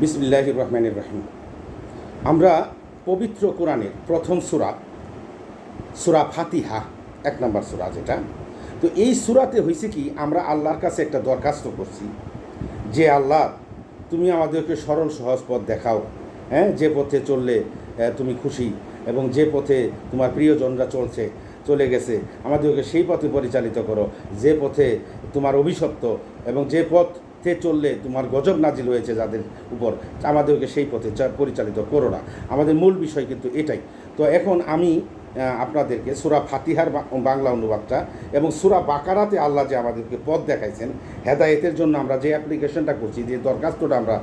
বিসমিল্লাহির রহমানির রহিম। আমরা পবিত্র কোরআনের প্রথম সূরা সূরা ফাতিহা ১ নম্বর সূরা যেটা, তো এই সূরাতে হয়েছে কি, আমরা আল্লাহর কাছে একটা দরখাস্ত করছি যে আল্লাহ, তুমি আমাদেরকে সরল সহজ পথ দেখাও, যে পথে চললে তুমি খুশি, এবং যে পথে তোমার প্রিয়জনরা চলে গেছে আমাদেরকে সেই পথে পরিচালিত করো, যে পথে তোমার অভিশপ্ত এবং যে পথে চললে তোমার গজব নাজিল হয়েছে যাদের উপর, আমাদেরকে সেই পথে পরিচালিত করো না। আমাদের মূল বিষয় কিন্তু এটাই। তো এখন আমি আপনাদেরকে সূরা ফাতিহার বাংলা অনুবাদটা এবং সূরা বাকারাতে আল্লাহ যে আমাদেরকে পথ দেখাইছেন হেদায়েতের জন্য, আমরা যে অ্যাপ্লিকেশনটা করছি, যে দরখাস্তটা আমরা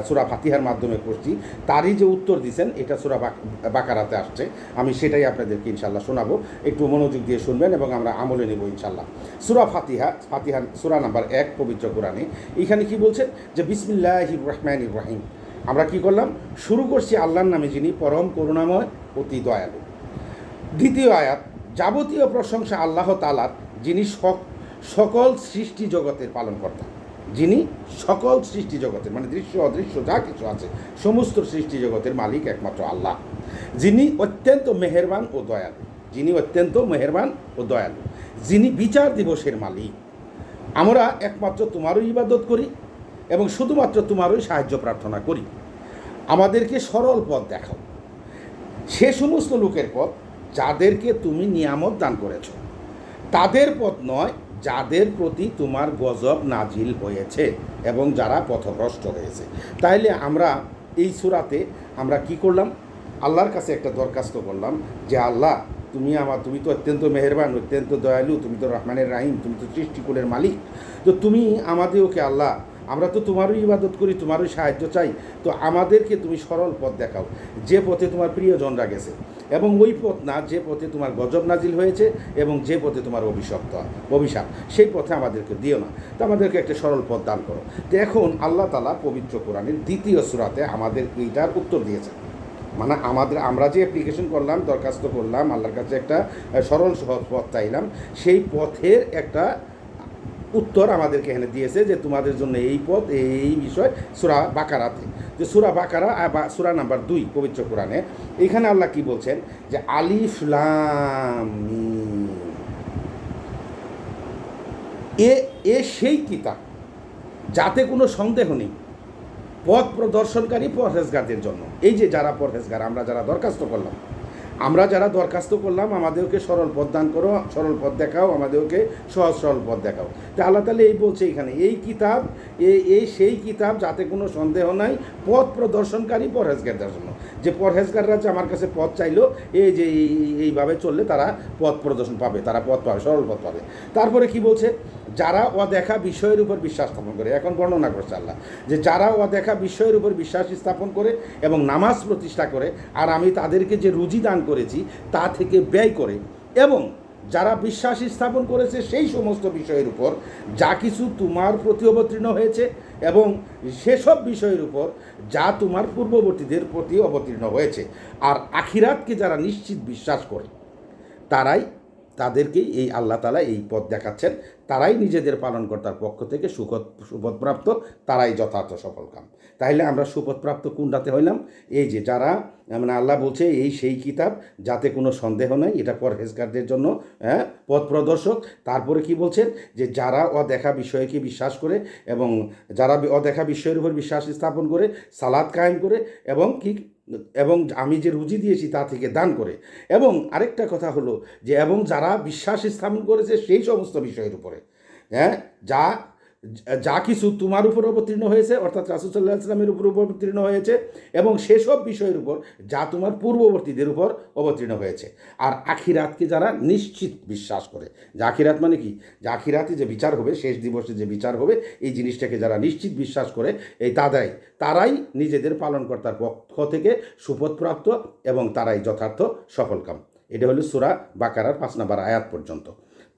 সূরা ফাতিহার মাধ্যমে করছি, তারই যে উত্তর দিয়েছেন এটা সূরা বাকারাতে আসছে। আমি সেটাই আপনাদেরকে ইনশাল্লাহ শোনাবো, একটু মনোযোগ দিয়ে শুনবেন এবং আমরা আমলে নেব ইনশাল্লাহ। সূরা ফাতিহার সূরা নাম্বার ১ পবিত্র কোরআনে এখানে কি বলছেন যে বিসমিল্লাহির রহমানির রহিম। আমরা কি করলাম, শুরু করছি আল্লাহর নামে যিনি পরম করুণাময় অতি দয়ালু। দ্বিতীয় আয়াত, যাবতীয় প্রশংসা আল্লাহ তাআলার, যিনি সকল সৃষ্টি জগতের পালনকর্তা, যিনি সকল সৃষ্টি জগতের মানে দৃশ্য অদৃশ্য যা কিছু আছে সমস্ত সৃষ্টি জগতের মালিক একমাত্র আল্লাহ, যিনি অত্যন্ত মেহেরবান ও দয়ালু, যিনি অত্যন্ত মেহেরবান ও দয়ালু, যিনি বিচার দিবসের মালিক। আমরা একমাত্র তোমারই ইবাদত করি এবং শুধুমাত্র তোমারই সাহায্য প্রার্থনা করি। আমাদেরকে সরল পথ দেখাও, সে সমস্ত লোকের পথ যাদেরকে তুমি নিয়ামত দান করেছ, তাদের পথ নয় যাদের প্রতি তোমার গজব নাজিল হয়েছে এবং যারা পথভ্রষ্ট হয়েছে। তাইলে আমরা এই সূরাতে আমরা কি করলাম, আল্লাহর কাছে একটা দরখাস্ত করলাম যে আল্লাহ, তুমি তো অত্যন্ত মেহেরবান, অত্যন্ত দয়ালু, তুমি তো রহমানের রাহিম, তুমি তো সৃষ্টিকুলের মালিক। তো তুমি আমাদেরকে আল্লাহ, আমরা তো তোমারই ইবাদত করি, তোমারই সাহায্য চাই, তো আমাদেরকে তুমি সরল পথ দেখাও, যে পথে তোমার প্রিয়জনরা গেছে, এবং ওই পথ না যে পথে তোমার গজব নাজিল হয়েছে এবং যে পথে তোমার অভিশাপ, সেই পথে আমাদেরকে দিও না, তো আমাদেরকে একটা সরল পথ দান করো। তো এখন আল্লাহ তাআলা পবিত্র কোরআনের দ্বিতীয় সূরাতে আমাদের এইটার উত্তর দিয়েছেন। মানে আমরা যে অ্যাপ্লিকেশন করলাম, দরখাস্ত করলাম, আল্লাহর কাছে একটা সরল সহজ পথ চাইলাম, সেই পথের একটা উত্তর আমাদেরকে এখানে দিয়েছে যে তোমাদের জন্য এই পথ, এই বিষয় সূরা বাকারাতে, যে সূরা বাকারা সূরা নাম্বার ২ পবিত্র কোরআনে। এখানে আল্লাহ কি বলছেন যে আলিফ লাম মিম, এ সেই কিতাব যাতে কোনো সন্দেহ নেই, পথ প্রদর্শনকারী পরহেজগারদের জন্য। এই যে যারা পরহেজগার, আমরা যারা দরখাস্ত করলাম আমাদেরকে সরল পথ দান করো, সরল পথ দেখাও, আমাদেরকে সহজ সরল পথ দেখাও। তো আল্লাহ তাআলা এই বলছে এখানে, এই কিতাব সেই কিতাব যাতে কোনো সন্দেহ নাই, পথ প্রদর্শনকারী পরহেজগারদের জন্য। যে পরহেজগাররা যে আমার কাছে পথ চাইলো, এই যে এইভাবে চললে তারা পথ প্রদর্শন পাবে, তারা পথ পাবে, সরল পথ পাবে। তারপরে কি বলছে, যারা অদেখা বিষয়ের উপর বিশ্বাস স্থাপন করে। এখন বর্ণনা করছে আল্লাহ যে যারা অদেখা বিষয়ের উপর বিশ্বাস স্থাপন করে এবং নামাজ প্রতিষ্ঠা করে, আর আমি তাদেরকে যে রুজি দান করেছি তা থেকে ব্যয় করে, এবং যারা বিশ্বাস স্থাপন করেছে সেই সমস্ত বিষয়ের উপর যা কিছু তোমার প্রতি অবতীর্ণ হয়েছে, এবং সেসব বিষয়ের উপর যা তোমার পূর্ববর্তীদের প্রতি অবতীর্ণ হয়েছে, আর আখিরাতকে যারা নিশ্চিত বিশ্বাস করে, তাদেরকেই এই আল্লাহ তাআলা এই পথ দেখাচ্ছেন। তারাই নিজেদের পালনকর্তার পক্ষ থেকে সুপথপ্রাপ্ত, তারাই যথার্থ সফলকাম। তাইলে আমরা সুপথপ্রাপ্ত কোনটাতে হইলাম? এই যে যারা, মানে আল্লাহ বলছে এই সেই কিতাব যাতে কোনো সন্দেহ নাই, এটা পরহেজগারদের জন্য পথ প্রদর্শক। তারপরে কি বলছেন, যে যারা অদেখা বিষয়কে বিশ্বাস করে এবং যারা অদেখা বিষয়ের উপর বিশ্বাস স্থাপন করে, সালাত কায়েম করে, এবং আমি যে রুজি দিয়েছি তা থেকে দান করে, এবং আরেকটা কথা হলো যে এবং যারা বিশ্বাস স্থাপন করেছে সেই সমস্ত বিষয়ের উপরে, যা কিছু তোমার উপর অবতীর্ণ হয়েছে, অর্থাৎ রাসূল সাল্লাল্লাহু আলাইহি ওয়াসাল্লামের উপর অবতীর্ণ হয়েছে, এবং সেসব বিষয়ের উপর যা তোমার পূর্ববর্তীদের উপর অবতীর্ণ হয়েছে, আর আখিরাতকে যারা নিশ্চিত বিশ্বাস করে। যে আখিরাত মানে কি, যে আখিরাতে যে বিচার হবে, শেষ দিবসে যে বিচার হবে, এই জিনিসটাকে যারা নিশ্চিত বিশ্বাস করে, তারাই নিজেদের পালনকর্তার পক্ষ থেকে সুপথপ্রাপ্ত এবং তারাই যথার্থ সফলকাম। এটা হলো সূরা বাকারার ৫ নম্বর আয়াত পর্যন্ত।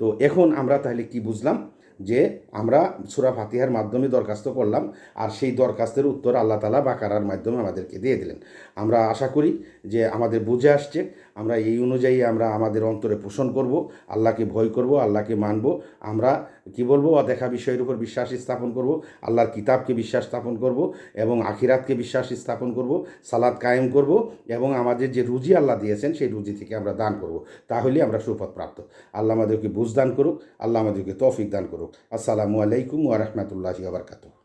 তো এখন আমরা তাহলে কি বুঝলাম, যে আমরা সূরা ফাতিহার মাধ্যমে দরখাস্ত করলাম, আর সেই দরখাস্তের উত্তর আল্লাহ তাআলা বাকারার মাধ্যমে আমাদেরকে দিয়ে দিলেন। আমরা আশা করি যে আমাদের বুঝে আসছে। আমরা এই অনুযায়ী আমরা আমাদের অন্তরে পোষণ করব, আল্লাহকে ভয় করব, আল্লাহকে মানব। আমরা কি বলবো, অদেখা বিষয়ের উপর বিশ্বাস স্থাপন করব, আল্লাহর কিতাবকে বিশ্বাস স্থাপন করব এবং আখিরাতকে বিশ্বাস স্থাপন করব, সালাত কায়েম করব এবং আমাদের যে রুজি আল্লাহ দিয়েছেন সেই রুজি থেকে আমরা দান করব। তাহলে আমরা সুপথ প্রাপ্ত। আল্লাহ আমাদেরকে বুঝ দান করুক, আল্লাহ আমাদেরকে তৌফিক দান করুক। আসসালামু আলাইকুম ওয়া রাহমাতুল্লাহি ওয়া বারাকাতুহু।